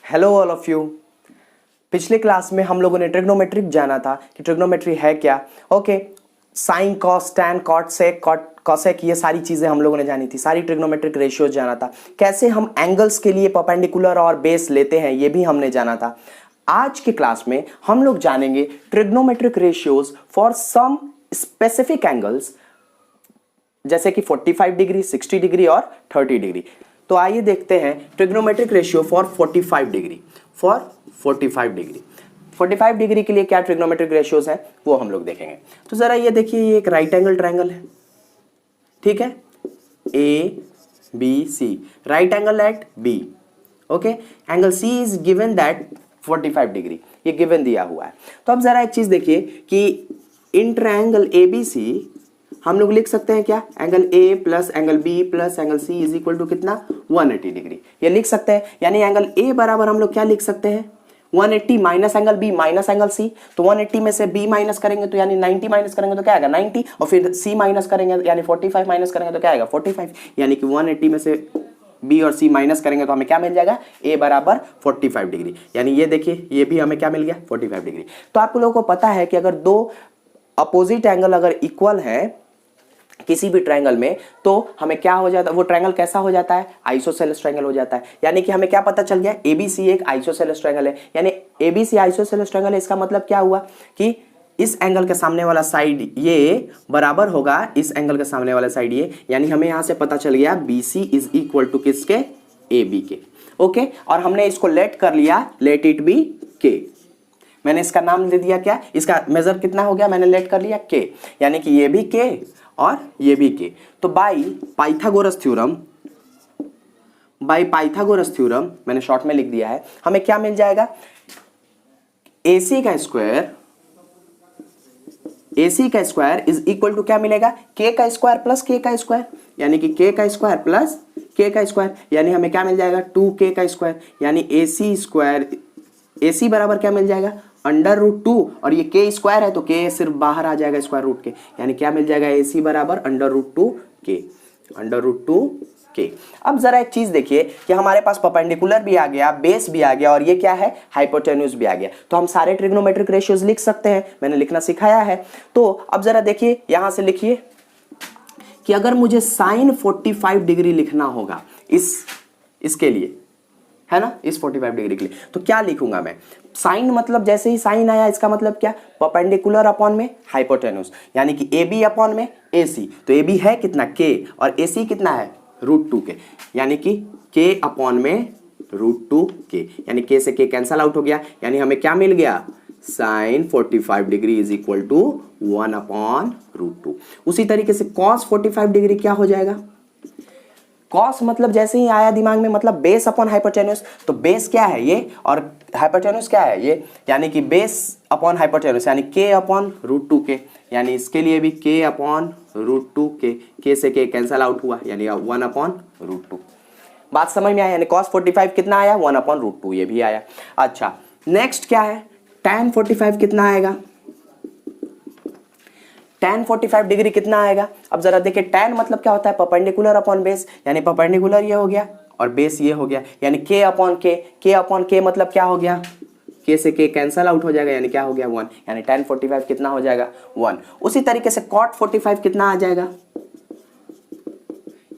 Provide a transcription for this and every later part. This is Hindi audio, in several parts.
Hello all of you. पिछले क्लास में हम लोगों ने ट्रिग्नोमेट्रिक जाना था कि ट्रिग्नोमेट्री है क्या। Okay, sine cos tan cot sec cosec ये सारी चीजें हम लोगों ने जानी थी, सारी ट्रिग्नोमेट्रिक रेशियोज जाना था, कैसे हम एंगल्स के लिए परपेंडिकुलर और बेस लेते हैं ये भी हमने जाना था। आज के क्लास में हम लोग जानेंगे trigonometric ratios for some specific angles, जैसे कि 45 डिग्री, 60 डिग्री और 30 डिग्री। तो आइए देखते हैं trigonometric ratio for 45 degree. For 45 degree 45 degree के लिए क्या ट्रिग्नोमेट्रिक रेशियोज हैं वो हम लोग देखेंगे। तो जरा ये देखिए, ये एक राइट एंगल ट्रायंगल है, ठीक है, A B C, right angle at B. Okay, angle C is given that 45 degree, ये गिवन दिया हुआ है। तो अब जरा एक चीज देखिए कि इन ट्रायंगल ए बी सी हम लोग लिख सकते हैं क्या, angle A plus angle B plus angle C is equal to कितना, 180 डिग्री। ये लिख सकते हैं, यानी एंगल ए बराबर हम लोग क्या लिख सकते हैं, 180 minus angle B minus angle C. तो 180 में से बी माइनस करेंगे तो यानी 90 माइनस करेंगे तो क्या आएगा 90, और फिर सी माइनस करेंगे यानी 45 माइनस करेंगे तो क्या आएगा 45, यानी कि 180 में से बी और सी माइनस करेंगे तो हमें क्या मिल जाएगा, ए बराबर 45 डिग्री। यानी ये देखिए, ये भी हमें क्या मिल गया 45 डिग्री। तो आप लोगों को पता है कि अगर दो अपोजिट एंगल अगर इक्वल है किसी भी ट्रायंगल में, तो हमें क्या हो जाता है, वो ट्रायंगल कैसा हो जाता है, आइसोसेलेस ट्रायंगल हो जाता है। यानी कि हमें क्या पता चल गया, एबीसी एक आइसोसेलेस ट्रायंगल है। यानी एबीसी आइसोसेलेस ट्रायंगल है, इसका मतलब क्या हुआ कि इस एंगल के सामने वाला साइड ये बराबर होगा इस एंगल के सामने वाला साइड ये, यानी हमें यहां से पता चल गया बीसी इज इक्वल टू किसके, ए बी के। ओके, और हमने इसको लेट कर लिया, लेट इट बी के। मैंने इसका नाम दे दिया क्या, इसका मेजर कितना हो गया, मैंने लेट कर लिया के, यानी कि ये भी के और ये भी के। तो बाई पाइथागोरस थ्योरम मैंने शॉर्ट में लिख दिया है, हमें क्या मिल जाएगा, AC का स्क्वायर इज इक्वल टू क्या मिलेगा, K का स्क्वायर प्लस K का स्क्वायर, यानी कि K का स्क्वायर प्लस K का स्क्वायर, यानी हमें क्या मिल जाएगा 2K का स्क्वायर, यानी AC स्क्वायर, AC बराबर क्या मिल जाएगा अंडर रूट 2, और ये K स्क्वायर है तो K सिर्फ बाहर आ जाएगा स्क्वायर रूट के, यानी क्या मिल जाएगा AC बराबर अंडर रूट 2 K। अब जरा एक चीज देखिए कि हमारे पास परपेंडिकुलर भी आ गया, बेस भी आ गया, और ये क्या है हाइपोटेन्यूज भी आ गया। तो हम सारे ट्रिग्नोमेट्रिक रेशियोज लिख सकते हैं, मैंने लिखना सिखाया है। तो अब जरा देखिए, यहां से लिखिए कि अगर मुझे साइन 45 डिग्री लिखना होगा इसके लिए, है ना, इस 45 डिग्री के लिए, तो क्या लिखूंगा मैं, साइन मतलब जैसे ही साइन आया इसका मतलब क्या, परपेंडिकुलर अपॉन में हाइपोटेन्यूज, यानी कि ए बी अपॉन में ए सी। तो ए बी है कितना के, और ए सी कितना है रूट 2 के, यानी कि के अपॉन में रूट 2 के, यानी के से के कैंसल आउट हो गया, यानी हमें क्या मिल गया, sine 45 degree is equal to 1 upon root 2। उसी तरीके से कॉस 45 डिग्री क्या हो जाएगा, कॉस मतलब जैसे ही आया दिमाग में, मतलब बेस अपॉन हाइपोटेन्यूज। तो बेस क्या है ये और हाइपोटेन्यूज क्या है ये, यानी कि बेस अपॉन हाइपोटेन्यूज, यानी के अपॉन रूट 2 के, यानी इसके लिए भी के अपॉन रूट 2 के से के कैंसल आउट हुआ, यानी 1 अपॉन रूट 2। बात समझ में आया, यानी कॉस 45 कितना आया 1 अपॉन रूट 2, ये भी आया। अच्छा, नेक्स्ट क्या है, tan 45 कितना आएगा, tan 45 डिग्री कितना आएगा। अब जरा देखिए, tan मतलब क्या होता है, परपेंडिकुलर अपॉन बेस, यानी परपेंडिकुलर ये हो गया और बेस ये हो गया, यानी k अपॉन k मतलब क्या हो गया, k से k कैंसल आउट हो जाएगा, यानी क्या हो गया 1, यानी tan 45 कितना हो जाएगा 1। उसी तरीके से cot 45 कितना आ जाएगा,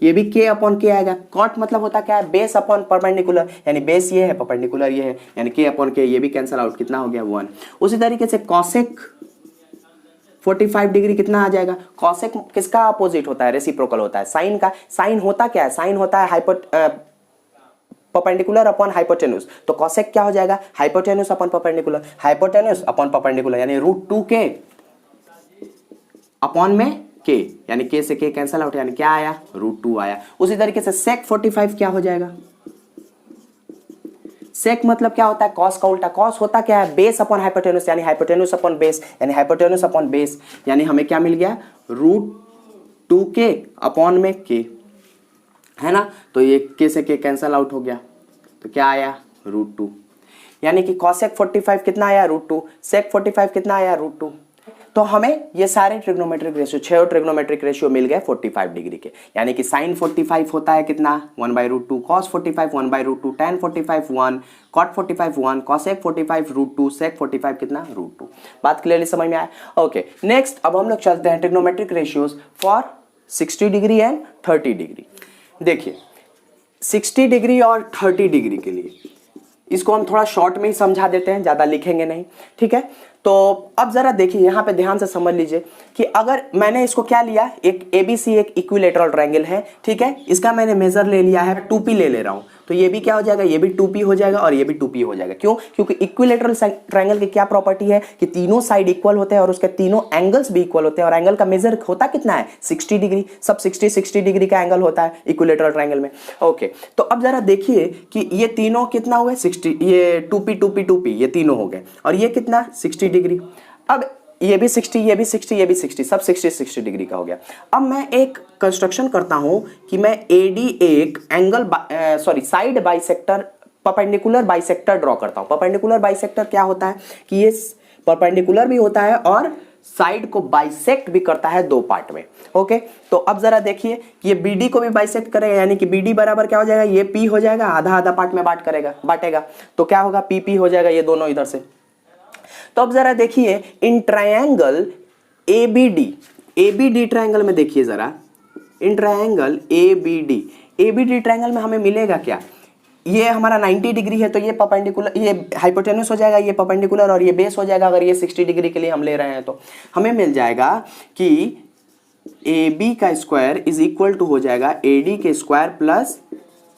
ये भी k अपॉन k आएगा। cot मतलब होता क्या है, बेस अपॉन परपेंडिकुलर, यानी बेस ये है परपेंडिकुलर ये है, यानी k अपॉन k, ये भी कैंसल आउट, कितना हो गया 1। उसी तरीके से cosec 45 डिग्री कितना आ जाएगा, कॉसेक किसका अपोजिट होता है, रेसिप्रोकल होता है साइन का। साइन होता क्या है, साइन होता है परपेंडिकुलर अपॉन हाइपोटेन्यूज। तो कॉसेक क्या हो जाएगा, हाइपोटेन्यूज अपॉन परपेंडिकुलर, यानी रूट 2 के अपॉन में के, यानी के से के कैंसल आउट, यानी क्या आया रूट 2 आया। उसी तरीके से सेक 45 क्या हो जाएगा, सेक मतलब क्या होता है, कॉस का उल्टा। कॉस होता क्या है, बेस अपॉन हाइपोटेन्यूज, यानी हाइपोटेन्यूज अपॉन बेस, यानी हाइपोटेन्यूज अपॉन बेस, यानी हमें क्या मिल गया रूट 2 के अपॉन में के, है ना। तो ये के से के कैंसल आउट हो गया, तो क्या आया रूट 2, यानी कि कॉसेक 45 कितना आया रूट 2, सेक 45 कितना आया रूट 2। तो हमें ये सारे ट्रिग्नोमेट्रिक रेशियो, 6 ट्रिग्नोमेट्रिक रेशियो मिल गए 45 डिग्री के, यानी कि साइन 45 होता है कितना 1/√2, कॉस 45 1/√2, टैन 45 1, कॉट 45 1, कॉसेक 45 √2, सेक 45 कितना √2। बात क्लियरली समझ में आया? ओके, नेक्स्ट अब हम लोग चलते हैं trigonometric ratios for 60 degree and 30 degree. देखिए 60 डिग्री और 30 डिग्री के लिए इसको हम थोड़ा शॉर्ट में ही समझा देते हैं, ज़्यादा लिखेंगे नहीं, ठीक है। तो अब जरा देखिए यहाँ पे ध्यान से समझ लीजिए कि अगर मैंने इसको क्या लिया, एक ABC एक इक्विलेटरल ट्रायंगल है, ठीक है, इसका मैंने मेजर ले लिया है 2p ले रहा हूँ, तो ये भी क्या हो जाएगा, ये भी 2p हो जाएगा और ये भी 2p हो जाएगा। क्यों? क्योंकि इक्विलेटरल ट्रायंगल की क्या प्रॉपर्टी है कि तीनों साइड इक्वल होते हैं और उसके तीनों एंगल्स भी इक्वल होते हैं, और एंगल का मेजर होता कितना है 60 डिग्री, सब 60 डिग्री का एंगल होता है इक्विलेटरल ट्रायंगल में। ओके, तो अब जरा देखिए कि ये तीनों कितना हुए 60, ये 2p 2p 2p ये तीनों हो गए, और ये कितना 60 डिग्री। अब ये भी 60, ये भी 60, ये भी 60, सब 60 डिग्री का हो गया। अब मैं एक कंस्ट्रक्शन करता हूं कि मैं AD एक angle side bisector perpendicular bisector draw करता हूं। परपेंडिकुलर बाइसेक्टर क्या होता है कि ये परपेंडिकुलर भी होता है और साइड को बाइसेक्ट भी करता है दो पार्ट में। ओके, तो अब जरा देखिए कि ये BD को भी बाइसेक्ट करेगा, यानी कि BD बराबर क्या हो जाएगा, ये P हो जाएगा, आधा आधा पार्ट में बांटेगा, तो क्या होगा PP हो जाएगा, ये दोनों इधर से। तो अब जरा देखिए इन ट्रायंगल ABD ट्रायंगल में देखिए जरा, इन ट्रायंगल ABD ट्रायंगल में हमें मिलेगा क्या, ये हमारा 90 डिग्री है तो ये परपेंडिकुलर, ये हाइपोटेन्यूस हो जाएगा, ये परपेंडिकुलर और ये बेस हो जाएगा। अगर ये 60 डिग्री के लिए हम ले रहे हैं तो हमें मिल जाएगा कि AB का स्क्वायर इज इक्वल टू हो जाएगा AD के स्क्वायर प्लस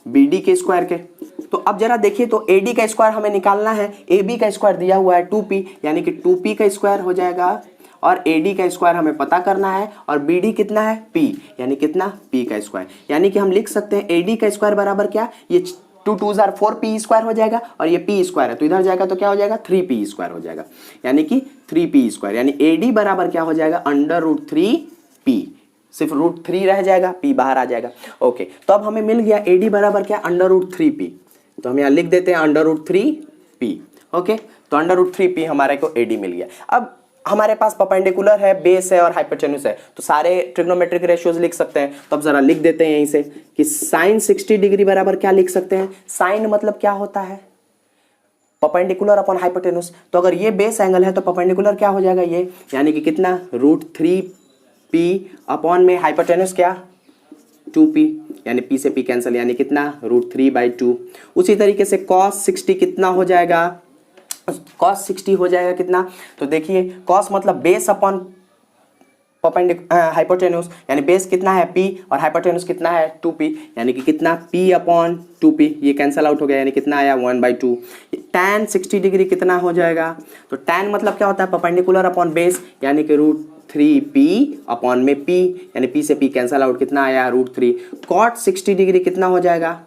BD के स्क्वायर के। तो अब जरा देखिए, तो AD का स्क्वायर हमें निकालना है, AB का स्क्वायर दिया हुआ है 2p, यानी कि 2p का स्क्वायर हो जाएगा, और AD का स्क्वायर हमें पता करना है, और BD कितना है P, यानी कितना P का स्क्वायर, यानी कि हम लिख सकते हैं AD का स्क्वायर बराबर क्या, ये 2 2s are 4p स्क्वायर हो जाएगा, और ये p स्क्वायर है तो इधर जाएगा तो क्या हो जाएगा 3p स्क्वायर हो जाएगा, यानी कि 3p स्क्वायर, यानी AD बराबर क्या हो जाएगा √3p, सिर्फ √3 रह जाएगा, p बाहर आ जाएगा। ओके, तो अब हमें मिल गया AD बराबर क्या √3p, तो हम यहाँ लिख देते हैं √3p। ओके, तो √3p हमारे को AD मिल गया। अब हमारे पास परपेंडिकुलर है, बेस है और हाइपोटेन्यूस है, तो सारे ट्रिग्नोमेट्रिक रेशियोज लिख सकते हैं। तो अब जरा लिख देते हैं यहीं से कि साइन 60 डिग्री बराबर क्या लिख सकते हैं, साइन मतलब क्या होता है परपेंडिकुलर अपॉन हाइपोटेन्यूस, तो अगर ये बेस एंगल है तो परपेंडिकुलर क्या हो जाएगा ये, यानी कि कितना √3p अपॉन में हाइपोटेन्यूस क्या 2p, यानी p से p कैंसिल, यानी कितना √3/2। उसी तरीके से cos 60 कितना हो जाएगा, cos 60 हो जाएगा कितना, तो देखिए cos मतलब बेस अपॉन हाइपोटेन्यूस, यानी बेस कितना है p और हाइपोटेन्यूस कितना है 2p, यानी कि कितना p अपॉन 2p, ये कैंसिल आउट हो गया, यानी कितना आया 1/2। tan 60 डिग्री कितना हो जाएगा, तो tan मतलब क्या होता है परपेंडिकुलर अपॉन बेस, यानी कि √3p अपॉन में p, यानी p से p कैंसिल आउट, कितना आया √3। cot 60 डिग्री कितना हो जाएगा,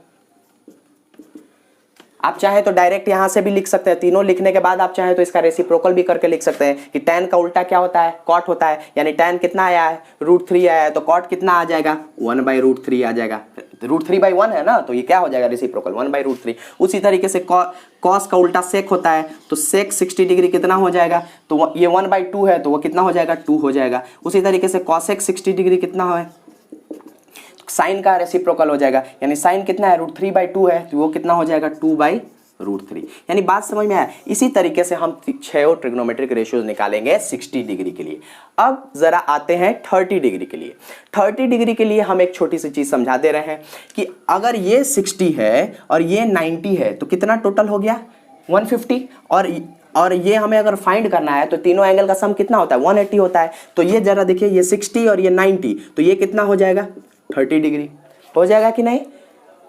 आप चाहे तो डायरेक्ट यहां से भी लिख सकते हैं, तीनों लिखने के बाद आप चाहे तो इसका रेसिप्रोकल भी करके लिख सकते हैं कि tan का उल्टा क्या होता है cot होता है, यानी tan कितना आया है √3 आया है, तो cot कितना आ जाएगा 1/√3 आ जाएगा, √3/1 है ना, तो ये क्या हो जाएगा रेसिप्रोकल 1/√3। उसी तरीके से cos का उल्टा sec होता है, तो sec 60 डिग्री कितना हो जाएगा, तो ये 1/2 है तो वो कितना हो जाएगा 2 हो जाएगा। उसी तरीके से cosec 60 डिग्री कितना है, साइन का रेसिप्रोकल हो जाएगा, यानी साइन कितना है √3/2 है तो वो कितना हो जाएगा 2/√3। यानी बात समझ में आया। इसी तरीके से हम 6 ट्रिग्नोमेट्रिक रेशियोज निकालेंगे 60 डिग्री के लिए। अब जरा आते हैं 30 डिग्री के लिए। 30 डिग्री के लिए हम एक छोटी सी चीज समझा दे रहे हैं कि अगर ये 60 है और ये 90 है तो कितना टोटल हो गया 150, और ये हमें अगर फाइंड करना है तो तीनों एंगल का सम कितना होता है 180 होता है। तो ये जरा देखिए, ये 60 और ये 90, तो ये कितना हो जाएगा 30 डिग्री हो जाएगा कि नहीं,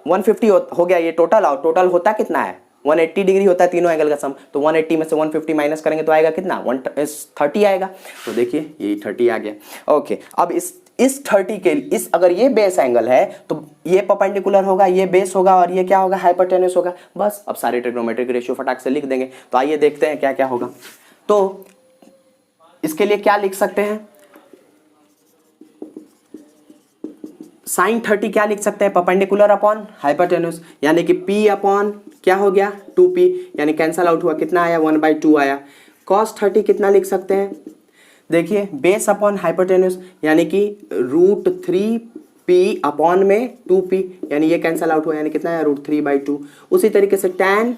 150 हो गया ये टोटल, और टोटल होता कितना है 180 डिग्री होता है तीनों एंगल का सम, तो 180 में से 150 माइनस करेंगे तो आएगा कितना 30 आएगा। तो देखिए ये 30 आ गया। ओके, अब इस 30 के इस अगर ये बेस एंगल है तो ये परपेंडिकुलर होगा, ये बेस होगा, और ये क्या होगा हाइपोटेन्यूस होगा। बस अब सारे ट्रिग्नोमेट्रिक रेशियो फटाक से लिख देंगे। तो आइए देखते हैं क्या क्या होगा। तो इसके लिए क्या लिख सकते हैं, साइन 30 क्या लिख सकते हैं परपेंडिकुलर अपॉन हाइपोटेन्यूस, यानी कि p अपॉन क्या हो गया 2p, यानी कैंसल आउट हुआ, कितना आया 1/2 आया। cos 30 कितना लिख सकते हैं, देखिए बेस अपॉन हाइपोटेन्यूज यानी कि √3p अपॉन में 2p, यानी ये कैंसल आउट हुआ, यानी कितना है √3/2। उसी तरीके से tan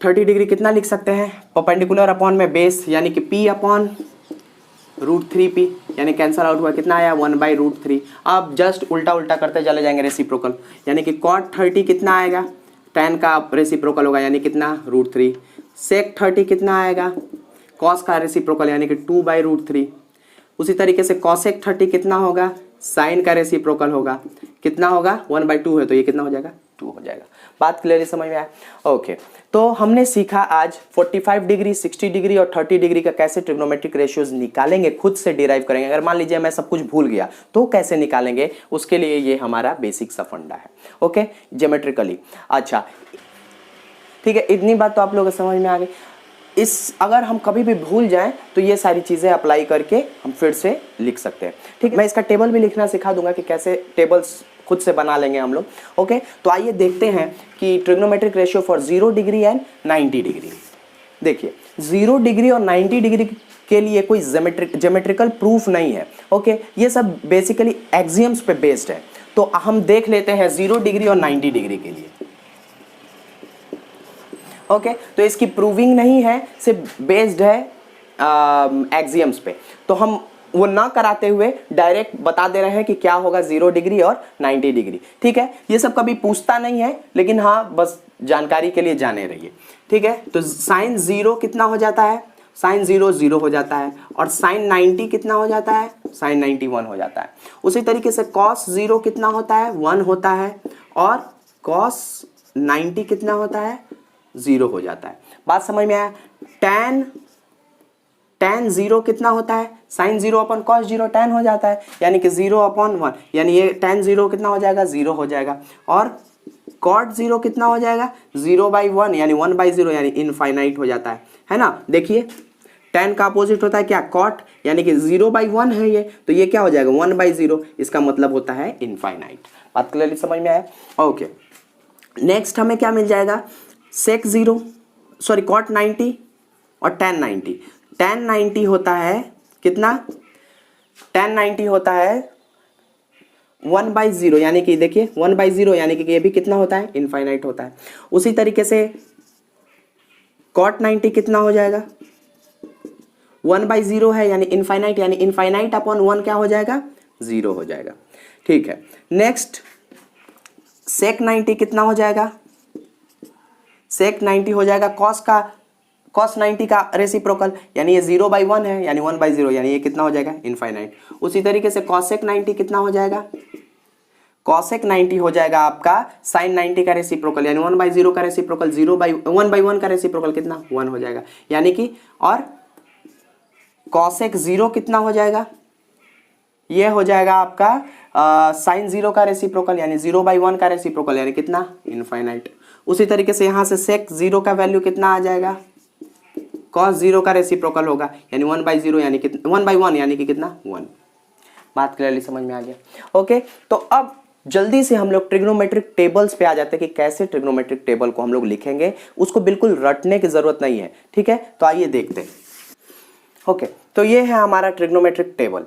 30 डिग्री कितना लिख सकते हैं, परपेंडिकुलर अपॉन में बेस यानी कि p अपॉन √3p, यानी कैंसल आउट हुआ, कितना आया 1/√3। अब जस्ट उल्टा उल्टा करते चले जाएंगे रेसिप्रोकल, यानी कि cot 30 कितना आएगा, tan का रेसिप्रोकल होगा यानी कितना √3। sec 30 कितना आएगा, cos का रेसिप्रोकल यानी कि 2/√3। उसी तरीके से cosec 30 कितना होगा, sin का रेसिप्रोकल होगा, कितना होगा 1/2 है तो ये कितना हो जाएगा 2 हो जाएगा। बात क्लियरली समझ में आया? ओके, तो हमने सीखा आज 45 डिग्री, 60 डिग्री और 30 डिग्री का कैसे ट्रिग्नोमेट्रिक रेशियोज निकालेंगे, खुद से डिराइव करेंगे। अगर मान लीजिए मैं सब कुछ भूल गया तो कैसे निकालेंगे, उसके लिए ये हमारा बेसिक सा फंडा है। Okay, geometrically. अच्छा ठीक है, इतनी बात तो आप लोगों को समझ में आ गई। अगर हम कभी भी भूल जाएं तो ये सारी चीजें अप्लाई करके हम फिर से लिख सकते हैं। ठीक है, मैं इसका टेबल भी लिखना सिखा दूंगा कि कैसे टेबल्स खुद से बना लेंगे हम लोग। ओके, तो आइए देखते हैं कि trigonometric ratio for 0 degree and 90 degree. देखिए 0 डिग्री और 90 डिग्री के लिए कोई ज्योमेट्रिकल प्रूफ नहीं है। ओके, ये सब बेसिकली एक्सियम्स पे बेस्ड है। तो हम देख लेते हैं 0 डिग्री और 90 डिग्री के लिए। ओके, तो इसकी प्रूविंग नहीं है, सिर्फ बेस्ड है एक्सियम्स पे। तो हम वो ना कराते हुए डायरेक्ट बता दे रहे हैं कि क्या होगा 0 डिग्री और 90 डिग्री। ठीक है, ये सब कभी पूछता नहीं है, लेकिन हाँ बस जानकारी के लिए जाने रहिए। ठीक है, तो साइन 0 कितना हो जाता है, साइन 0 0 हो जाता है, और साइन 90 कितना हो जाता है, साइन 90 1 हो जाता है। उसी तरीके से कॉस 0 कितना होता है, 1 होता है, और कॉस 90 कितना होता है, 0 हो जाता है। बात समझ में आया? tan 0 कितना होता है, साइन 0 अपॉन कॉस 0 tan हो जाता है, यानी कि 0 अपॉन 1, यानी ये tan 0 कितना हो जाएगा, 0 हो जाएगा। और cot 0 कितना हो जाएगा, 0/1 यानी 1/0 यानी इनफाइनाइट हो जाता है ना। देखिए tan का अपोजिट होता है क्या, cot, यानी कि 0/1 है ये, तो ये क्या हो जाएगा 1/0, इसका मतलब होता है इनफाइनाइट। बात क्लियरली समझ में आया? ओके, नेक्स्ट हमें क्या मिल जाएगा, sec 0 सॉरी cot 90 और tan 90। tan 90 होता है कितना, tan 90 होता है 1/0, यानी कि देखिए 1/0 यानी कि ये भी कितना होता है, इनफाइनाइट होता है। उसी तरीके से cot 90 कितना हो जाएगा, 1/0 है यानी इनफाइनाइट, यानी इनफाइनाइट अपॉन 1 क्या हो जाएगा, 0 हो जाएगा। ठीक है, नेक्स्ट sec 90 कितना हो जाएगा, sec 90 हो जाएगा cos 90 का रेसिप्रोकल, यानी ये 0/1 है यानी 1/0, यानी ये कितना हो जाएगा, इनफाइनाइट। उसी तरीके से cosec 90 कितना हो जाएगा, cosec 90 हो जाएगा आपका sin 90 का रेसिप्रोकल, यानी 1/0 का रेसिप्रोकल 1/1 का रेसिप्रोकल कितना 1 हो जाएगा, यानी कि। और cosec 0 कितना हो जाएगा, ये हो जाएगा आपका sin 0 का रेसिप्रोकल, यानी 0/1 का रेसिप्रोकल, यानी कितना इनफाइनाइट। उसी तरीके से यहां से sec 0 का वैल्यू कितना आ जाएगा, cos 0 का रेसिप्रोकल होगा, यानी 1/0 यानी कितना 1/1 यानी कि कितना 1। बात क्लियरली समझ में आ गया? ओके, तो अब जल्दी से हम लोग ट्रिग्नोमेट्रिक टेबल्स पे आ जाते हैं कि कैसे ट्रिग्नोमेट्रिक टेबल को हम लोग लिखेंगे। उसको बिल्कुल रटने की जरूरत नहीं है। ठीक है, तो आइए देखते हैं। ओके, तो ये है हमारा ट्रिग्नोमेट्रिक टेबल।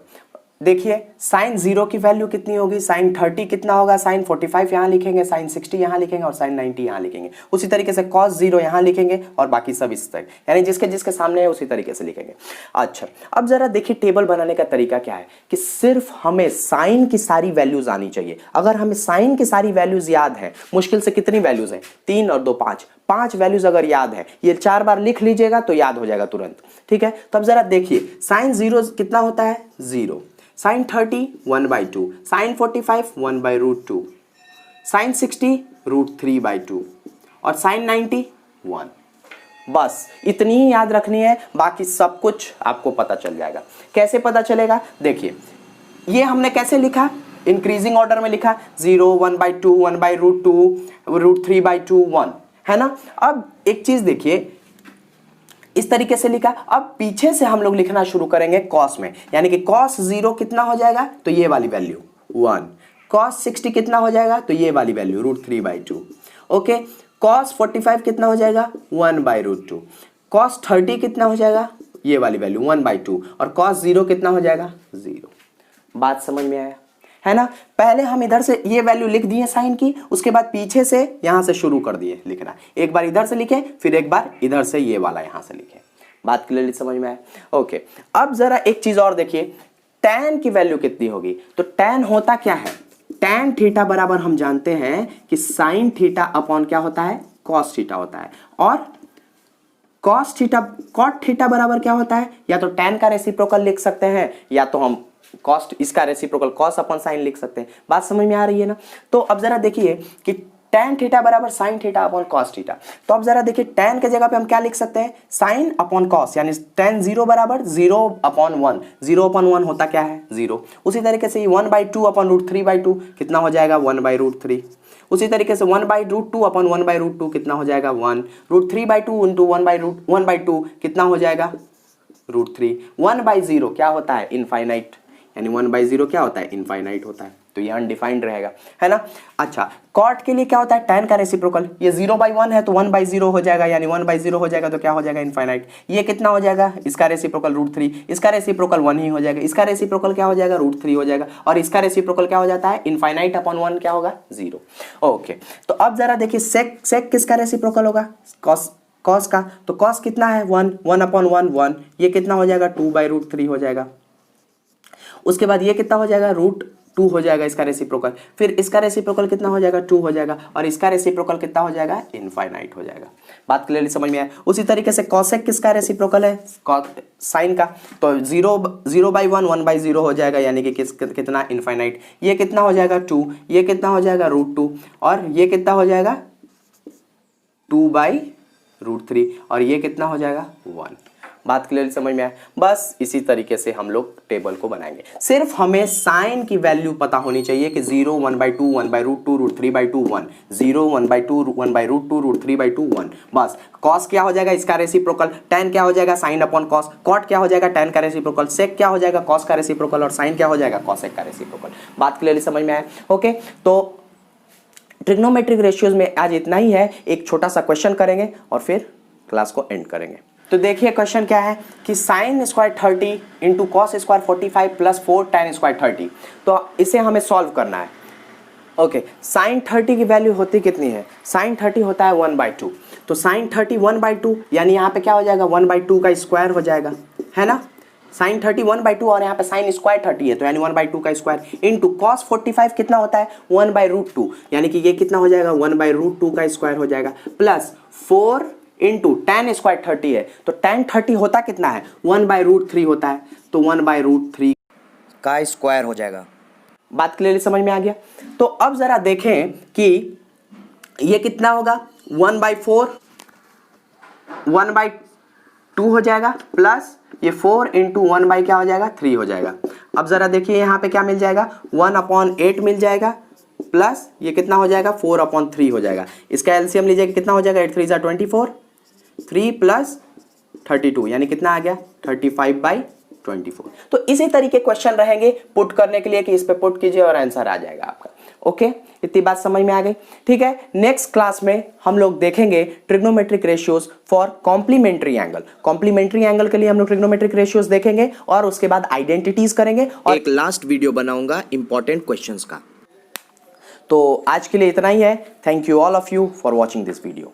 देखिए साइन 0 की वैल्यू कितनी होगी, साइन 30 कितना होगा, साइन 45 यहाँ लिखेंगे, साइन 60 यहाँ लिखेंगे और साइन 90 यहाँ लिखेंगे। उसी तरीके से cos 0 यहाँ लिखेंगे और बाकी सब इस तरह, यानी जिसके जिसके सामने है उसी तरीके से लिखेंगे। अच्छा, अब जरा देखिए टेबल बनाने का तरीका क्या है कि सिर्फ हमें साइन की सारी वैल्यूज आनी चाहिए। अगर हमें साइन की सारी वैल्यूज याद है, मुश्किल से कितनी वैल्यूज हैं, 3 और 2 5 वैल्यूज अगर याद है, ये 4 बार लिख लीजिएगा तो याद हो जाएगा तुरंत। ठीक है, तो अब जरा देखिए साइन 0 कितना होता है 0, साइन 30 1/2, साइन 45 1/√2, साइन 60 √3/2 और साइन 90 1। बस इतनी ही याद रखनी है, बाकी सब कुछ आपको पता चल जाएगा। कैसे पता चलेगा, देखिए ये हमने कैसे लिखा, इंक्रीजिंग ऑर्डर में लिखा, 0 1/2 1/√2 √3/2 1, है ना। अब एक चीज देखिए, इस तरीके से लिखा। अब पीछे से हम लोग लिखना शुरू करेंगे कॉस में, यानी कि cos 0 कितना हो जाएगा, तो ये वाली वैल्यू 1, cos 60 कितना हो जाएगा, तो ये वाली वैल्यू √3/2। ओके, cos 45 कितना हो जाएगा 1/√2, cos 30 कितना हो जाएगा ये वाली वैल्यू 1/2 और cos 0 कितना हो जाएगा 0। बात समझ में आया है ना। पहले हम इधर से ये वैल्यू लिख दिए साइन की, उसके बाद पीछे से यहां से शुरू कर दिए लिखना। एक बार इधर से लिखे, फिर एक बार इधर से ये वाला यहां से लिखे। बात क्लियरली समझ में आया। ओके, अब जरा एक चीज और देखिए, tan की वैल्यू कितनी होगी। तो tan होता क्या है, tan थीटा बराबर हम जानते हैं कि साइन थीटा अपॉन क्या होता है, cos थीटा होता है। और cos थीटा cot थीटा बराबर क्या होता है, या तो tan का रेसिप्रोकल लिख सकते हैं, या तो हम कॉस्ट इसका रेसिप्रोकल cos अपॉन साइन लिख सकते हैं। बात समझ में आ रही है ना। तो अब जरा देखिए कि tan थीटा बराबर sine theta upon cos theta. तो अब जरा देखिए tan के जगह पे हम क्या लिख सकते हैं, साइन अपॉन cos, यानी tan 0 बराबर 0 अपॉन 1। 0 अपॉन 1 होता क्या है 0। उसी तरीके से 1/2 अपॉन √3/2 कितना हो जाएगा 1/√3। उसी तरीके से 1/√2 अपॉन 1/√2 कितना हो जाएगा 1। √3/2 इंटू 1/2 कितना हो जाएगा √3। 1/0 क्या होता है इनफाइनाइट, यानी 1/0 क्या होता है इनफाइनाइट होता है, तो ये अनडिफाइंड रहेगा, है ना। अच्छा, कॉट के लिए क्या होता है, tan का रेसिप्रोकल। ये 0/1 है तो 1/0 हो जाएगा, यानी 1/0 हो जाएगा तो क्या हो जाएगा इनफाइनाइट। ये कितना हो जाएगा, इसका रेसिप्रोकल √3, इसका रेसिप्रोकल 1 ही हो जाएगा, इसका रेसिप्रोकल क्या हो जाएगा √3 हो जाएगा, और इसका रेसिप्रोकल क्या हो जाता है इनफाइनाइट अपॉन 1 क्या होगा 0। ओके, तो अब जरा देखिए सेक किसका रेसिप्रोकल होगा, कॉस का। तो कॉस कितना है 1 अपॉन 1 ये कितना हो जाएगा 2/√3 हो जाएगा। उसके बाद ये कितना हो जाएगा √2 हो जाएगा इसका रेसिप्रोकल, फिर इसका रेसिप्रोकल कितना हो जाएगा 2 हो जाएगा, और इसका रेसिप्रोकल कितना हो जाएगा इनफाइनाइट हो जाएगा। बात क्लियरली समझ में आया। उसी तरीके से कॉसेक किसका रेसिप्रोकल है, साइन का। तो 0/1 1/0 हो जाएगा, यानी कि कितना इनफाइनाइट। ये कितना हो जाएगा 2, ये कितना हो जाएगा √2, और ये कितना हो जाएगा 2/√3, और ये कितना हो जाएगा 1। बात क्लियरली समझ में आया। बस इसी तरीके से हम लोग टेबल को बनाएंगे। सिर्फ हमें साइन की वैल्यू पता होनी चाहिए कि 0 1/2 1/√2 √3/2 1, 0 1/2 1/√2 √3/2 1। बस cos क्या हो जाएगा इसका रेसिप्रोकल, tan क्या हो जाएगा साइन अपॉन cos, cot क्या हो जाएगा tan का रेसिप्रोकल, sec क्या हो जाएगा cos का रेसिप्रोकल, और sin क्या हो जाएगा cosec का रेसिप्रोकल। बात क्लियरली समझ में आया। ओके, तो ट्रिग्नोमेट्रिक रेशियोज में आज इतना ही है। एक छोटा सा क्वेश्चन करेंगे और फिर क्लास को एंड करेंगे। तो देखिए क्वेश्चन क्या है कि sine square 30 into cos square 45 plus 4 tan square 30। तो इसे हमें सॉल्व करना है। ओके, साइन 30 की वैल्यू होती कितनी है, साइन 30 होता है 1/2। तो साइन 30 1/2, यानी यहाँ पे क्या हो जाएगा 1/2 का स्क्वायर हो जाएगा, है ना। साइन 30 1/2 और यहाँ पे साइन स्क्वायर 30 है, तो यानी 1/2 का स्क्वायर इंटू कॉस 45 कितना होता है 1/√2, यानी कि ये कितना हो जाएगा 1/√2 का स्क्वायर हो जाएगा, प्लस 4 इंटू tan स्क्वायर 30 है। तो tan 30 होता कितना है 1/√3 होता है, तो 1/√3 का स्क्वायर हो जाएगा। बात क्लियरली समझ में आ गया। तो अब जरा देखें कि ये कितना होगा 1/4 1/2 हो जाएगा, प्लस ये 4 इंटू 1 क्या हो जाएगा 3 हो जाएगा। अब जरा देखिए यहाँ पे क्या मिल जाएगा 1/8 मिल जाएगा, प्लस ये कितना हो जाएगा 4/3 हो जाएगा। इसका एलसीएम लीजिएगा कितना हो जाएगा 8 3 24, 3 प्लस 32 यानी कितना आ गया 35/24। तो इसी तरीके क्वेश्चन रहेंगे पुट करने के लिए कि इस पे पुट कीजिए और आंसर आ जाएगा आपका। ओके, इतनी बात समझ में आ गई। ठीक है, नेक्स्ट क्लास में हम लोग देखेंगे trigonometric ratios for complementary angle. Complementary angle के लिए हम लोग ट्रिग्नोमेट्रिक रेशियोज देखेंगे और उसके बाद आइडेंटिटीज करेंगे और एक लास्ट वीडियो बनाऊंगा इंपॉर्टेंट क्वेश्चंस का। तो आज के लिए इतना ही है। Thank you all of you for watching this video.